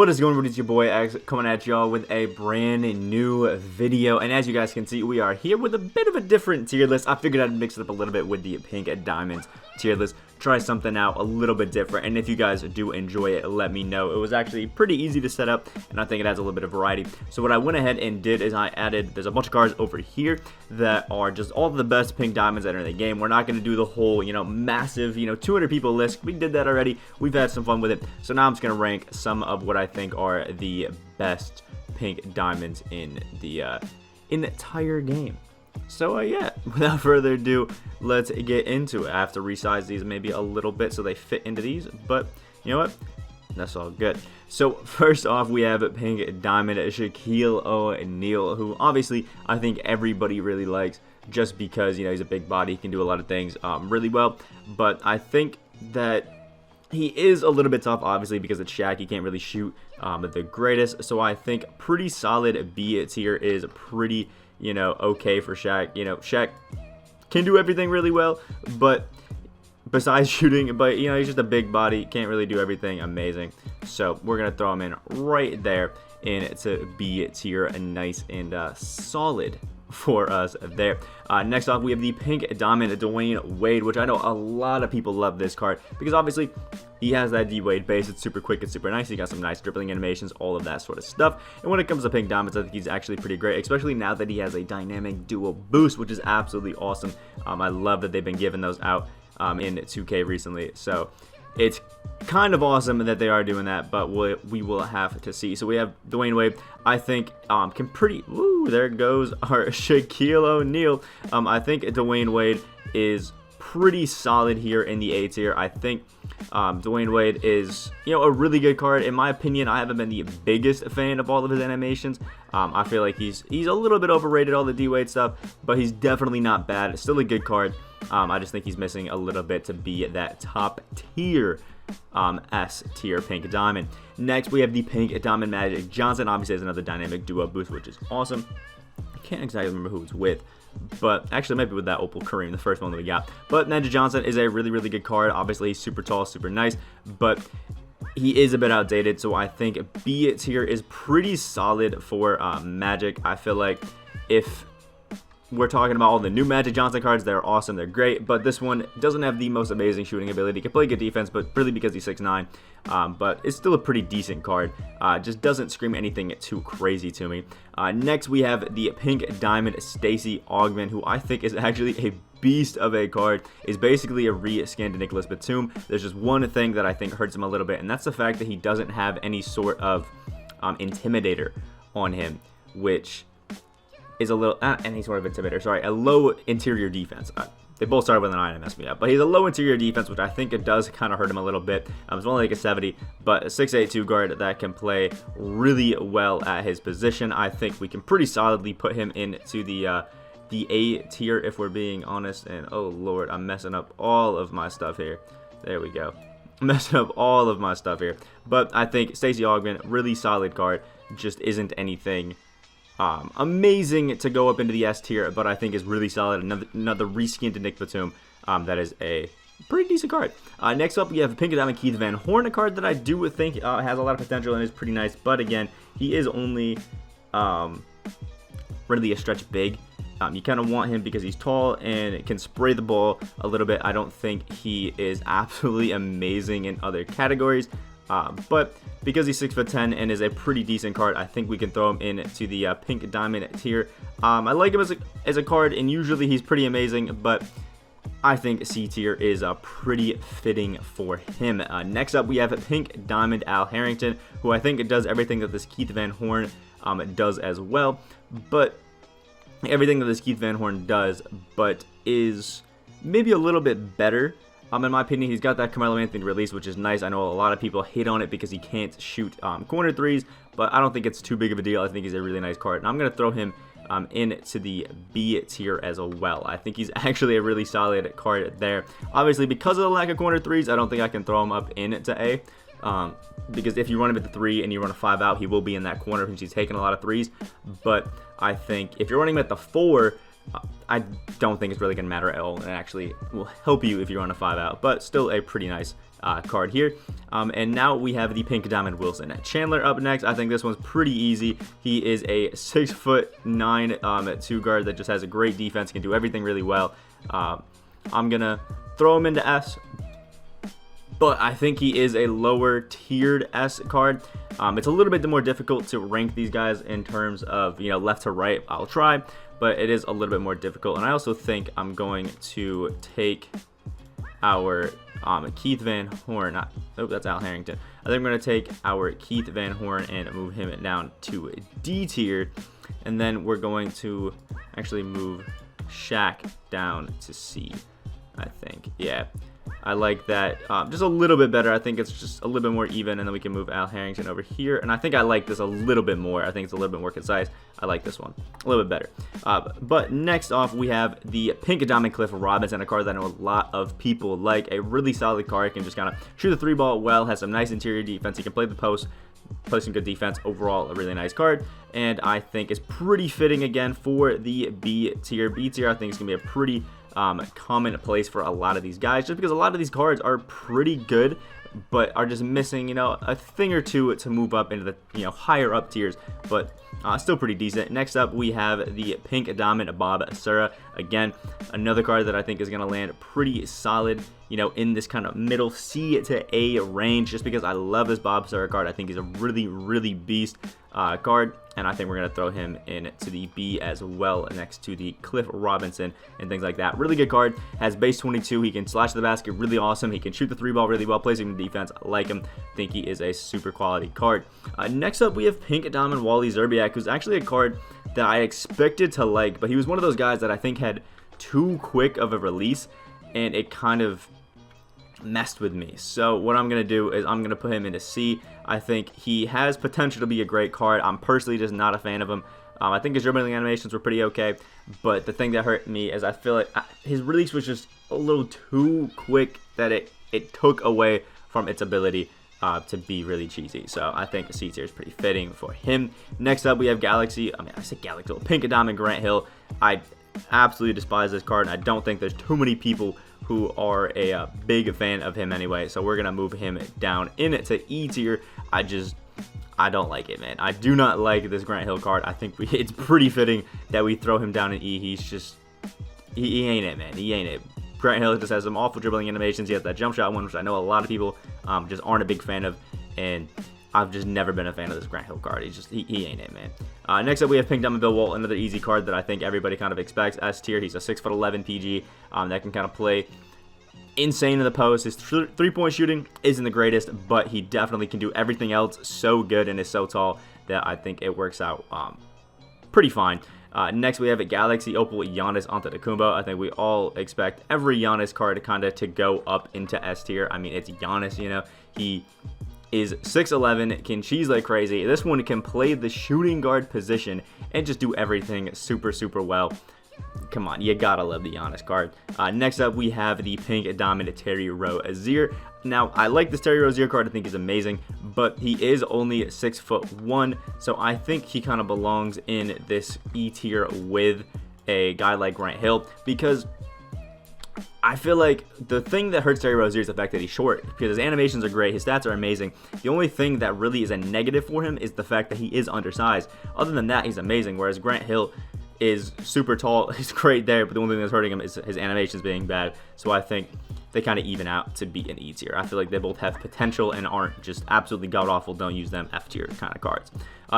What is going on? It's your boy X coming at y'all with a brand new video, and as you guys can see, we are here with a bit of a different tier list. I figured I'd mix it up a little bit with the pink diamonds tier list, try something out a little bit different, and if you guys do enjoy it, let me know. It was actually pretty easy to set up, and I think it adds a little bit of variety. So what I went ahead and did is I added, there's a bunch of cards over here that are just all of the best pink diamonds that are in the game. We're not going to do the whole, massive, 200 people list. We did that already. We've had some fun with it. So now I'm just going to rank some of what I think are the best pink diamonds in the entire game. So yeah, without further ado, let's get into it. I have to resize these maybe a little bit so they fit into these, but you know what? That's all good. So first off, we have pink diamond Shaquille O'Neal, who obviously I think everybody really likes just because, he's a big body, he can do a lot of things really well, but I think that he is a little bit tough, obviously, because it's Shaq. He can't really shoot the greatest, so I think pretty solid B tier is pretty, okay for Shaq. Shaq can do everything really well, but besides shooting, but he's just a big body, can't really do everything amazing. So we're gonna throw him in right there into B tier, nice and solid for us there. Next off, we have the pink diamond Dwyane Wade, which I know a lot of people love this card because obviously he has that D Wade base. It's super quick, it's super nice. He got some nice dribbling animations, all of that sort of stuff. And when it comes to pink diamonds, I think he's actually pretty great, especially now that he has a dynamic dual boost, which is absolutely awesome. I love that they've been giving those out in 2K recently. So it's kind of awesome that they are doing that, but we will have to see. So we have Dwyane Wade, I think can pretty, ooh, there goes our Shaquille O'Neal. I think Dwyane Wade is pretty solid here in the A tier. I think Dwyane Wade is, a really good card. In my opinion, I haven't been the biggest fan of all of his animations. I feel like he's a little bit overrated, all the D Wade stuff, but he's definitely not bad. It's still a good card. I just think he's missing a little bit to be that top tier S tier pink diamond. Next, we have the pink diamond Magic Johnson. Obviously, has another dynamic duo boost, which is awesome. I can't exactly remember who it's with, but actually maybe with that Opal Kareem, the first one that we got. But Magic Johnson is a really, really good card. Obviously, he's super tall, super nice, but he is a bit outdated, so I think B tier is pretty solid for Magic. I feel like if we're talking about all the new Magic Johnson cards, they're awesome, they're great, but this one doesn't have the most amazing shooting ability. He can play good defense, but really because he's 6'9", but it's still a pretty decent card. Just doesn't scream anything too crazy to me. Next, we have the pink diamond Stacey Augmon, who I think is actually a beast of a card. Is basically a re-skin to Nicholas Batum. There's just one thing that I think hurts him a little bit, and that's the fact that he doesn't have any sort of intimidator on him, which is a little, any sort of intimidator, sorry, a low interior defense. They both started with an I and messed me up, but he's a low interior defense, which I think it does kind of hurt him a little bit. It's only like a 70, but a 6'8" guard that can play really well at his position. I think we can pretty solidly put him into the A tier if we're being honest. And oh lord, I'm messing up all of my stuff here. There we go. Messing up all of my stuff here. But I think Stacey Augmon, really solid card, just isn't anything amazing to go up into the S tier, but I think is really solid. Another reskin to Nick Batum. That is a pretty decent card. Next up, we have Pink Diamond Keith Van Horn, a card that I do think has a lot of potential and is pretty nice, but again, he is only really a stretch big. You kind of want him because he's tall and can spray the ball a little bit. I don't think he is absolutely amazing in other categories. But because he's 6'10" and is a pretty decent card, I think we can throw him into the pink diamond tier. I like him as a card, and usually he's pretty amazing, but I think C tier is pretty fitting for him. Next up, we have pink diamond Al Harrington, who I think does everything that this Keith Van Horn does as well, but everything that this Keith Van Horn does, but is maybe a little bit better. In my opinion, he's got that Carmelo Anthony release, which is nice. I know a lot of people hate on it because he can't shoot corner threes, but I don't think it's too big of a deal. I think he's a really nice card, and I'm going to throw him into the B tier as well. I think he's actually a really solid card there. Obviously, because of the lack of corner threes, I don't think I can throw him up into A. Because if you run him at the 3 and you run a 5 out, he will be in that corner since he's taking a lot of threes. But I think if you're running him at the 4, I don't think it's really going to matter at all, and it actually will help you if you're on a 5-out, but still a pretty nice card here. And now we have the Pink Diamond Wilson. Chandler up next. I think this one's pretty easy. He is a 6'9" 2 guard that just has a great defense, can do everything really well. I'm going to throw him into S, but I think he is a lower tiered S card. It's a little bit more difficult to rank these guys in terms of, left to right. I'll try, but it is a little bit more difficult. And I also think I'm going to take our Keith Van Horn. Oh, that's Al Harrington. I think I'm going to take our Keith Van Horn and move him down to D tier. And then we're going to actually move Shaq down to C, I think. Yeah. I like that just a little bit better. I think it's just a little bit more even, and then we can move Al Harrington over here. And I think I like this a little bit more. I think it's a little bit more concise. I like this one a little bit better. But next off, we have the Pink Diamond Cliff Robinson, a card that I know a lot of people like. A really solid card. Can just kind of shoot the 3-ball well, has some nice interior defense. He can play the post, play some good defense. Overall, a really nice card. And I think it's pretty fitting again for the B tier. B tier, I think, is going to be a pretty common place for a lot of these guys, just because a lot of these cards are pretty good, but are just missing, a thing or two to move up into the, higher up tiers, but still pretty decent. Next up, we have the Pink Diamond Bob Sura. Again, another card that I think is going to land pretty solid, in this kind of middle C to A range, just because I love this Bob Sura card. I think he's a really, really beast card, and I think we're going to throw him into the B as well, next to the Cliff Robinson and things like that. Really good card, has base 22, he can slash the basket really awesome, he can shoot the 3-ball really well, plays him in defense. I like him, think he is a super quality card. Next up, we have Pink Diamond Wally Szczerbiak, who's actually a card that I expected to like, but he was one of those guys that I think had too quick of a release, and it kind of messed with me. So what I'm going to do is I'm going to put him into C. I think he has potential to be a great card. I'm personally just not a fan of him. I think his dribbling animations were pretty okay, but the thing that hurt me is I feel like his release was just a little too quick, that it took away from its ability to be really cheesy. So I think C tier is pretty fitting for him. Next up, we have Galaxy. I said Galaxy. Pink Diamond Grant Hill. I absolutely despise this card, and I don't think there's too many people who are a big fan of him anyway. So we're going to move him down into E tier. I don't like it, man. I do not like this Grant Hill card. I think it's pretty fitting that we throw him down in E. He's just, he ain't it, man. He ain't it. Grant Hill just has some awful dribbling animations. He has that jump shot one, which I know a lot of people just aren't a big fan of, and I've just never been a fan of this Grant Hill card. He ain't it, man. Next up, we have Pink Diamond Bill Walton, another easy card that I think everybody kind of expects. S tier, he's a 6'11" PG that can kind of play insane in the post. His 3-point shooting isn't the greatest, but he definitely can do everything else so good and is so tall that I think it works out pretty fine. Next, we have a Galaxy Opal Giannis Antetokounmpo. I think we all expect every Giannis card kind of to go up into S tier. I mean, it's Giannis, he is 6'11", can cheese like crazy. This one can play the shooting guard position and just do everything super, super well. Come on, you gotta love the Giannis card. Next up, we have the Pink Diamond Terry Rozier. Now, I like this Terry Rozier card. I think he's amazing, but he is only 6'1", so I think he kind of belongs in this E tier with a guy like Grant Hill, because I feel like the thing that hurts Terry Rozier is the fact that he's short, because his animations are great, his stats are amazing. The only thing that really is a negative for him is the fact that he is undersized. Other than that, he's amazing, whereas Grant Hill is super tall. He's great there, but the only thing that's hurting him is his animations being bad. So I think they kind of even out to be an E tier. I feel like they both have potential and aren't just absolutely god-awful. Don't use them, F tier kind of cards.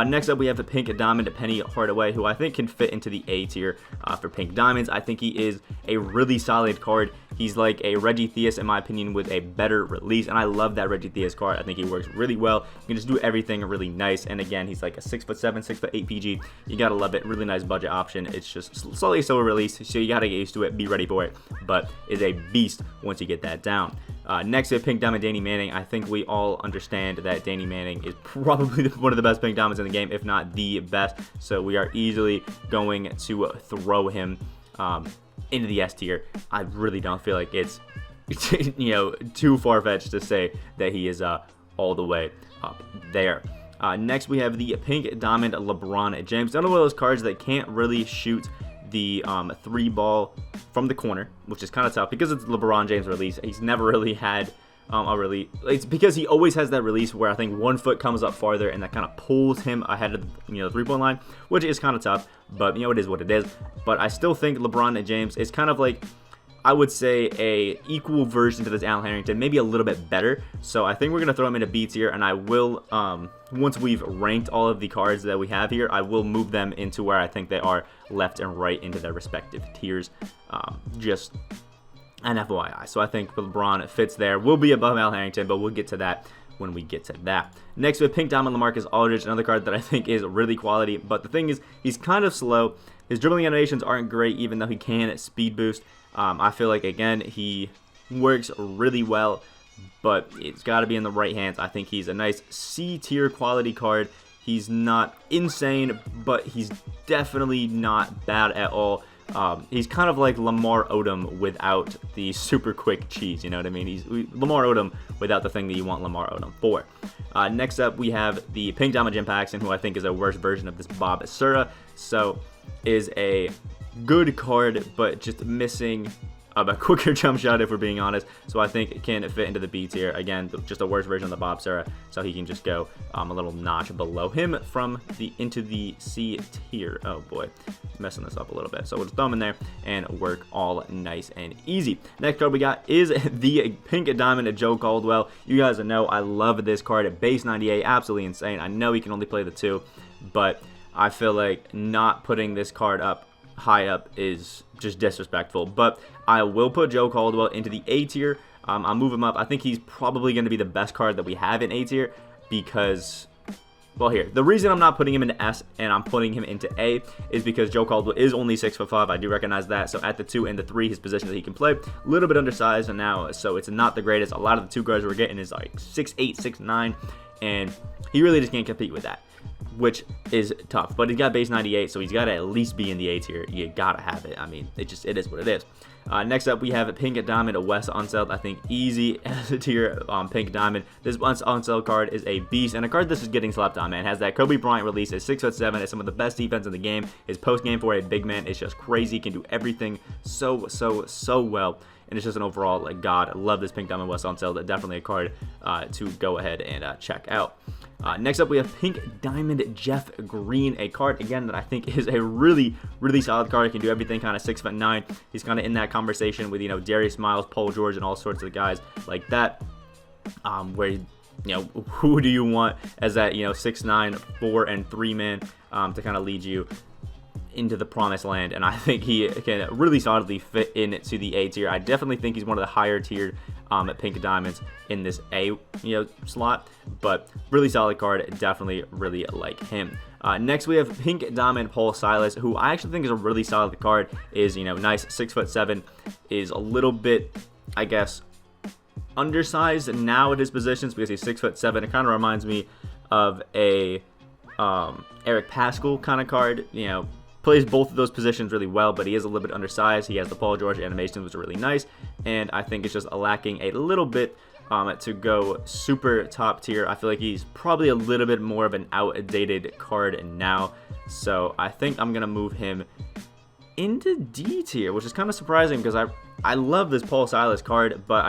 Next up, we have the Pink Diamond Penny Hardaway, who I think can fit into the A tier for Pink Diamonds. I think he is a really solid card. He's like a Reggie Theus, in my opinion, with a better release, and I love that Reggie Theus card. I think he works really well. You can just do everything really nice, and again, he's like a 6'7", 6'8" PG. You gotta love it. Really nice budget option. It's just slowly slow release, so you gotta get used to it, be ready for it, but is a beast once you get that down. Next to Pink Diamond Danny Manning, I think we all understand that Danny Manning is probably one of the best Pink Diamonds in the game, if not the best, so we are easily going to throw him into the S tier. I really don't feel like it's too far-fetched to say that he is all the way up there. Next, we have the Pink Diamond LeBron James. Another one of those cards that can't really shoot the 3-ball from the corner, which is kind of tough because it's LeBron James release. He's never really had a release. It's because he always has that release where I think 1 foot comes up farther and that kind of pulls him ahead of the 3-point line, which is kind of tough, but it is what it is. But I still think LeBron and James is kind of like, I would say, a equal version to this Allen Harrington, maybe a little bit better. So I think we're going to throw him into B tier, and I will, once we've ranked all of the cards that we have here, I will move them into where I think they are left and right into their respective tiers, just an FYI. So I think LeBron fits there. We'll be above Allen Harrington, but we'll get to that when we get to that. Next, we have Pink Diamond LaMarcus Aldridge, another card that I think is really quality, but the thing is, he's kind of slow. His dribbling animations aren't great, even though he can speed boost. I feel like, again, he works really well, but it's got to be in the right hands. I think he's a nice C-tier quality card. He's not insane, but he's definitely not bad at all. He's kind of like Lamar Odom without the super quick cheese, you know what I mean? He's Lamar Odom without the thing that you want Lamar Odom for. Next up, we have the Pink Diamond Jim Paxson, who I think is a worse version of this Bob Sura. So, is a good card, but just missing a quicker jump shot, if we're being honest. So I think it can fit into the B tier. Again, just a worse version of the Bob Sura, so he can just go a little notch below him into the C tier. Oh boy, messing this up a little bit. So we'll just throw him in there and work all nice and easy. Next card we got is the Pink Diamond Joe Caldwell. You guys know I love this card at base 98, absolutely insane. I know he can only play the 2, but I feel like not putting this card up high up is just disrespectful. But I will put Joe Caldwell into the A tier. I'll move him up. I think he's probably going to be the best card that we have in A tier because, well, here, the reason I'm not putting him into S and I'm putting him into A is because Joe Caldwell is only 6'5". I do recognize that. So at the 2 and the 3, his position that he can play, a little bit undersized and now, so it's not the greatest. A lot of the 2 guards we're getting is like 6'8", 6'9", and he really just can't compete with that, which is tough. But he's got base 98, so he's got to at least be in the A tier. You gotta have it. I mean, it is what it is. Next up, we have Pink Diamond Wes Unseld. I think easy as a tier Pink Diamond. This Unseld card is a beast, and a card this is getting slept on, man. Has that Kobe Bryant release, is 6'7", is some of the best defense in the game. His post game for a big man is just crazy. Can do everything so well. And it's just an overall, like, god. I love this Pink Diamond Wes Unseld. Definitely a card to go ahead and check out. Next up, we have Pink Diamond Jeff Green, a card, again, that I think is a really, really solid card. He can do everything, kind of 6'9". He's kind of in that conversation with, Darius Miles, Paul George, and all sorts of guys like that, where, who do you want as that, 6'9", 4 and 3 man to kind of lead you into the promised land? And I think he can really solidly fit into the A tier. I definitely think he's one of the higher tiered Pink Diamonds in this A slot, but really solid card. Definitely really like him. Next we have Pink Diamond Paul Silas, who I actually think is a really solid card. Is nice, 6'7", is a little bit, I guess, undersized now at his positions because he's 6'7". It kind of reminds me of a Eric Paschall kind of card. Plays both of those positions really well, but he is a little bit undersized. He has the Paul George animations, which are really nice, and I think it's just lacking a little bit to go super top tier. I feel like he's probably a little bit more of an outdated card now, so I think I'm gonna move him into D tier, which is kind of surprising because I love this Paul Silas card, but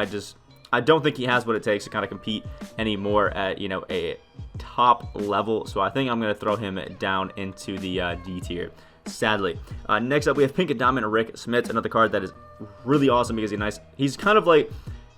I don't think he has what it takes to kind of compete anymore at a top level. So I think I'm gonna throw him down into the D tier, sadly. Next up, we have Pink Diamond Rick Smits, another card that is really awesome because he's nice. He's kind of like,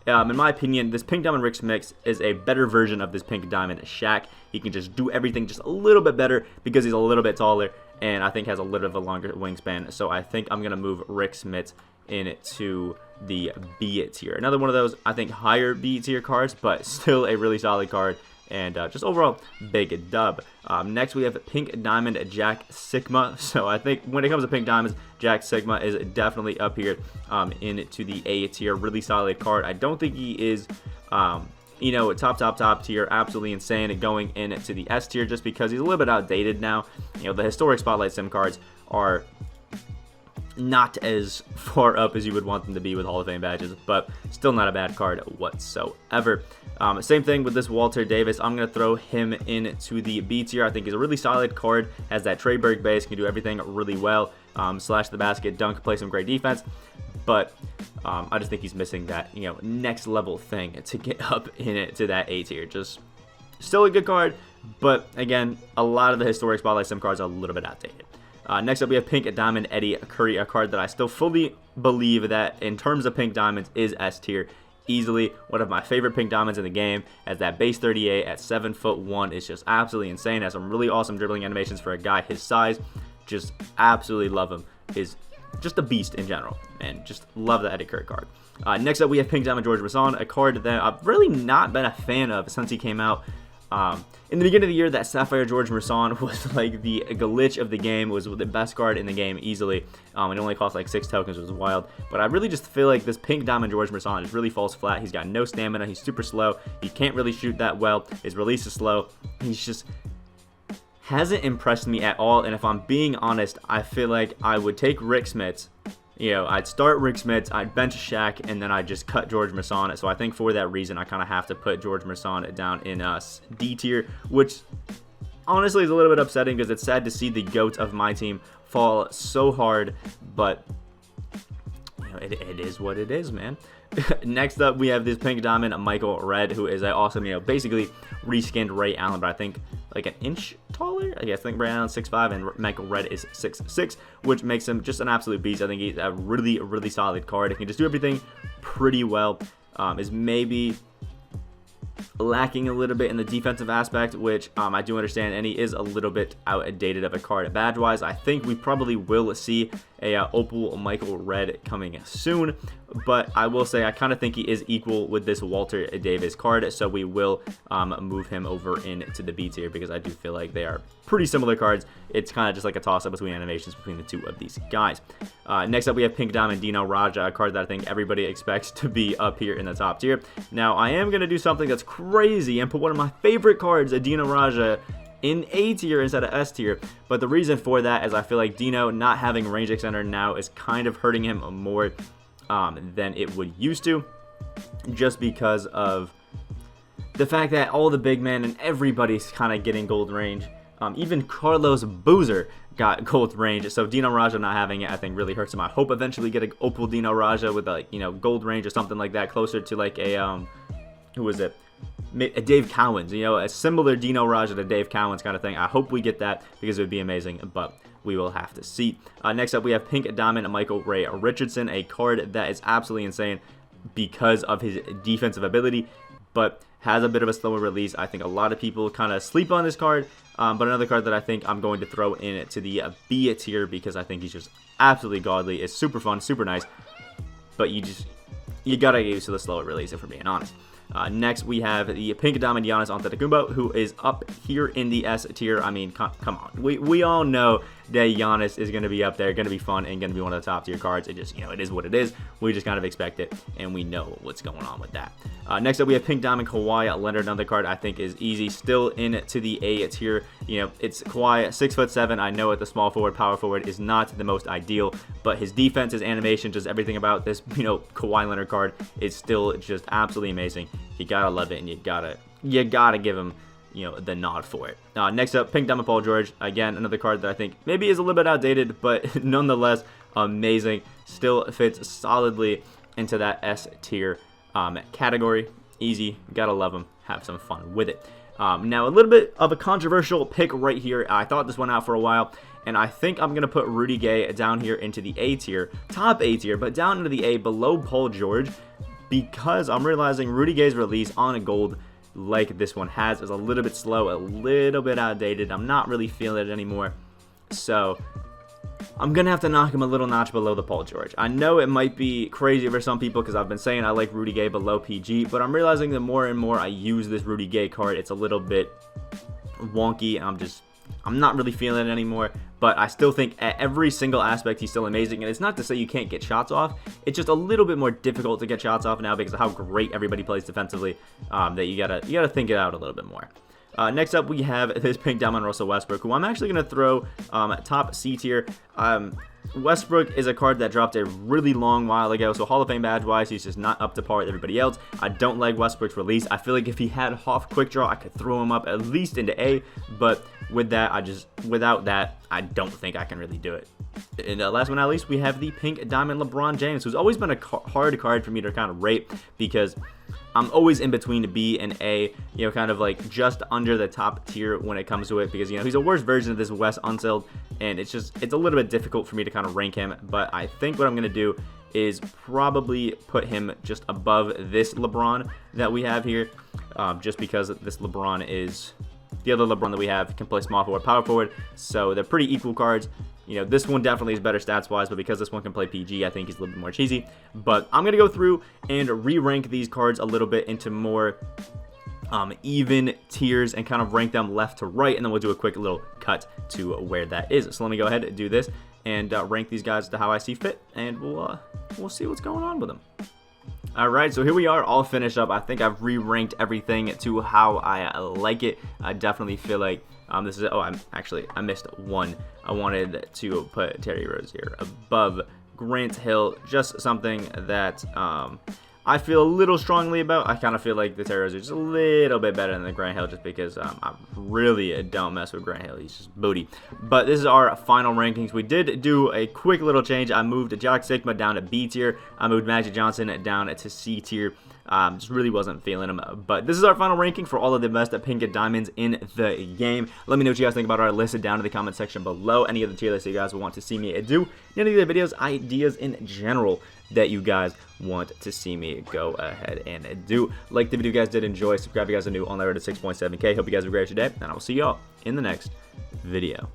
in my opinion, this Pink Diamond Rick Smits is a better version of this Pink Diamond Shaq. He can just do everything just a little bit better because he's a little bit taller and I think has a little bit of a longer wingspan. So I think I'm gonna move Rick Smits into the B tier. Another one of those, I think, higher B tier cards, but still a really solid card. And just overall, big dub. Next, we have Pink Diamond Jack Sikma. So I think when it comes to Pink Diamonds, Jack Sikma is definitely up here into the A tier. Really solid card. I don't think he is, top tier. Absolutely insane. And going into the S tier just because he's a little bit outdated now. The historic Spotlight Sim cards are not as far up as you would want them to be with Hall of Fame badges, but still not a bad card whatsoever. Same thing with this Walter Davis. I'm going to throw him into the B tier. I think he's a really solid card, has that Trey Burke base, can do everything really well. slash the basket, dunk, play some great defense. But I just think he's missing that, next level thing to get up in it to that A tier. Just still a good card, but again, a lot of the historic Spotlight Sim cards are a little bit outdated. Next up, we have Pink Diamond Eddie Curry, a card that I still fully believe that in terms of Pink Diamonds is S tier. Easily one of my favorite Pink Diamonds in the game, as that base 38 at 7'1" is just absolutely insane. Has some really awesome dribbling animations for a guy his size. Just absolutely love him. Is just a beast in general, and just love the Eddie Curry card. Next up, we have Pink Diamond George Masson, a card that I've really not been a fan of since he came out. In the beginning of the year, that Sapphire George Masson was like the glitch of the game, was the best card in the game easily. It only cost like 6 tokens, which was wild. But I really just feel like this Pink Diamond George Masson just really falls flat. He's got no stamina. He's super slow. He can't really shoot that well. His release is slow. He's just hasn't impressed me at all. And if I'm being honest, I feel like I would take Rick Smits. I'd start Rick Smits, I'd bench Shaq, and then I'd just cut George Masson. So I think for that reason, I kind of have to put George Masson down in D tier, which honestly is a little bit upsetting because it's sad to see the GOAT of my team fall so hard, but it is what it is, man. Next up, we have this Pink Diamond Michael Redd, who is an awesome, basically reskinned Ray Allen, but I think like an inch taller. I think Ray Allen's 6'5", and Michael Redd is 6'6", which makes him just an absolute beast. I think he's a really, really solid card. He can just do everything pretty well. Is maybe lacking a little bit in the defensive aspect, which I do understand, and he is a little bit outdated of a card badge wise. I think we probably will see a Opal Michael Redd coming soon, but I will say I kind of think he is equal with this Walter Davis card, so we will move him over into the B tier because I do feel like they are pretty similar cards. It's kind of just like a toss-up between animations between the two of these guys. Next up, we have Pink Diamond Dino Raja, a card that I think everybody expects to be up here in the top tier. Now, I am going to do something that's crazy and put one of my favorite cards, a Dino Raja, in A tier instead of S tier, but the reason for that is I feel like Dino not having range extender now is kind of hurting him more than it would used to, just because of the fact that all the big men and everybody's kind of getting gold range. Even Carlos Boozer got gold range, so Dino Raja not having it I think really hurts him. I hope eventually get an Opal Dino Raja with like gold range or something like that, closer to like a who was it? A Dave Cowens, a similar Dino Raja to Dave Cowens kind of thing. I hope we get that because it would be amazing, but we will have to see. Next up, we have Pink Diamond Michael Ray Richardson, a card that is absolutely insane because of his defensive ability, but has a bit of a slower release. I think a lot of people kind of sleep on this card, but another card that I think I'm going to throw in to the B tier because I think he's just absolutely godly. It's super fun, super nice, but you gotta get used to the slower release if we're being honest. Next, we have the Pink Diamond Giannis Antetokounmpo, who is up here in the S tier. I mean, come on. We all know that Giannis is going to be up there, going to be fun, and going to be one of the top tier cards. It just, it is what it is. We just kind of expect it, and we know what's going on with that. Next up, we have Pink Diamond Kawhi Leonard, another card I think is easy. Still in to the A tier. It's Kawhi, 6'7". I know at the small forward, power forward is not the most ideal, but his defense, his animation, just everything about this, Kawhi Leonard card is still just absolutely amazing. You gotta love it, and you gotta give him the nod for it. Next up, Pink Diamond Paul George, again another card that I think maybe is a little bit outdated, but nonetheless amazing. Still fits solidly into that S tier category. Easy, gotta love him. Have some fun with it. Now a little bit of a controversial pick right here. I thought this one out for a while, and I think I'm gonna put Rudy Gay down here into the A tier, top A tier, but down into the A below Paul George, because I'm realizing Rudy Gay's release on a gold like this one has is a little bit slow, a little bit outdated. I'm not really feeling it anymore, so I'm gonna have to knock him a little notch below the Paul George. I know it might be crazy for some people because I've been saying I like Rudy Gay below PG, but I'm realizing the more and more I use this Rudy Gay card, it's a little bit wonky, and I'm not really feeling it anymore. But I still think at every single aspect he's still amazing, and it's not to say you can't get shots off. It's just a little bit more difficult to get shots off now because of how great everybody plays defensively. That you gotta think it out a little bit more. Next up, we have this Pink Diamond Russell Westbrook, who I'm actually gonna throw top C tier. Westbrook is a card that dropped a really long while ago, so Hall of Fame badge wise, he's just not up to par with everybody else. I don't like Westbrook's release. I feel like if he had Hoff quick draw, I could throw him up at least into A, but with that, without that, I don't think I can really do it. And last but not least, we have the pink diamond LeBron James, who's always been a hard card for me to kind of rate because I'm always in between B and A, you know, kind of like just under the top tier when it comes to it because, you know, he's a worse version of this Wes Unseld, and it's a little bit difficult for me to kind of rank him. But I think what I'm going to do is probably put him just above this LeBron that we have here, just because this LeBron is the other LeBron that we have can play small forward, power forward, so they're pretty equal cards. You know, this one definitely is better stats-wise, but because this one can play PG, I think he's a little bit more cheesy. But I'm going to go through and re-rank these cards a little bit into more even tiers and kind of rank them left to right, and then we'll do a quick little cut to where that is. So let me go ahead and do this and rank these guys to how I see fit, and we'll see what's going on with them. Alright, so here we are, all finished up. I think I've re-ranked everything to how I like it. I definitely feel like this is, I missed one. I wanted to put Terry Rozier above Grant Hill, just something that I feel a little strongly about. I kind of feel like the Terry Rozier is just a little bit better than the Grant Hill just because I really don't mess with Grant Hill. He's just booty. But this is our final rankings. We did do a quick little change. I moved Jock Sikma down to B tier. I moved Magic Johnson down to C tier. Just really wasn't feeling him. But this is our final ranking for all of the best pink diamonds in the game. Let me know what you guys think about our list down in the comment section below. Any of the tier lists you guys want to see me do. Any of the videos, ideas in general that you guys want to see me go ahead and do. Like the video, you guys did enjoy. Subscribe if you guys are new on the road to 6.7K. Hope you guys have a great day, and I will see y'all in the next video.